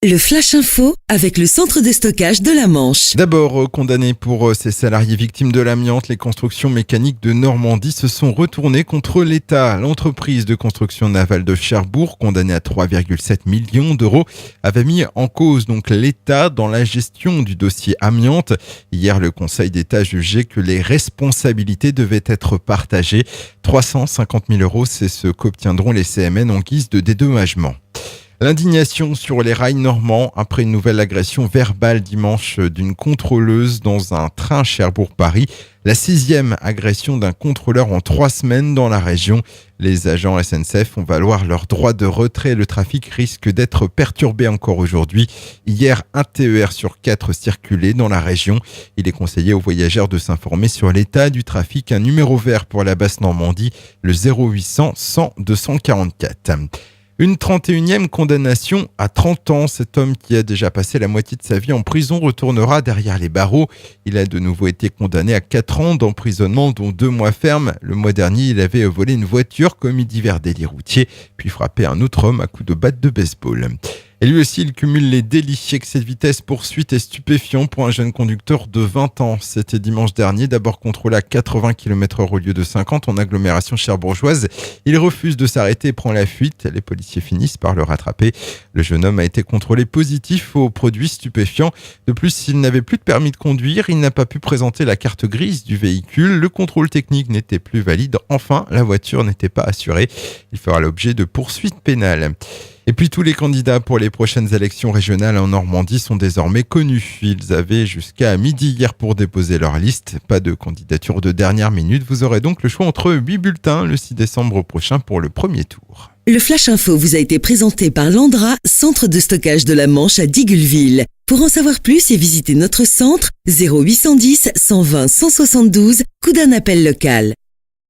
Le Flash Info avec le centre de stockage de la Manche. D'abord, condamnés pour ces salariés victimes de l'amiante, les constructions mécaniques de Normandie se sont retournées contre l'État. L'entreprise de construction navale de Cherbourg, condamnée à 3,7 millions d'euros, avait mis en cause donc l'État dans la gestion du dossier amiante. Hier, le Conseil d'État jugeait que les responsabilités devaient être partagées. 350 000 euros, c'est ce qu'obtiendront les CMN en guise de dédommagement. L'indignation sur les rails normands après une nouvelle agression verbale dimanche d'une contrôleuse dans un train Cherbourg-Paris. La 6e agression d'un contrôleur en 3 semaines dans la région. Les agents SNCF font valoir leur droit de retrait. Le trafic risque d'être perturbé encore aujourd'hui. Hier, un TER sur 4 circulait dans la région. Il est conseillé aux voyageurs de s'informer sur l'état du trafic. Un numéro vert pour la basse Normandie, le 0800 100 244. Une 31e condamnation à 30 ans. Cet homme qui a déjà passé la moitié de sa vie en prison retournera derrière les barreaux. Il a de nouveau été condamné à 4 ans d'emprisonnement, dont 2 mois ferme. Le mois dernier, il avait volé une voiture, commis divers délits routiers, puis frappé un autre homme à coups de batte de baseball. Et lui aussi, il cumule les délits, excès de vitesse, poursuite et stupéfiants pour un jeune conducteur de 20 ans. C'était dimanche dernier, d'abord contrôlé à 80 km/h au lieu de 50 en agglomération cherbourgeoise. Il refuse de s'arrêter et prend la fuite. Les policiers finissent par le rattraper. Le jeune homme a été contrôlé positif aux produits stupéfiants. De plus, s'il n'avait plus de permis de conduire, il n'a pas pu présenter la carte grise du véhicule. Le contrôle technique n'était plus valide. Enfin, la voiture n'était pas assurée. Il fera l'objet de poursuites pénales. Et puis tous les candidats pour les prochaines élections régionales en Normandie sont désormais connus. Ils avaient jusqu'à midi hier pour déposer leur liste. Pas de candidature de dernière minute. Vous aurez donc le choix entre 8 bulletins le 6 décembre prochain pour le premier tour. Le Flash Info vous a été présenté par Landra, centre de stockage de la Manche à Digueulville. Pour en savoir plus et visiter notre centre, 0810 120 172, coup d'un appel local.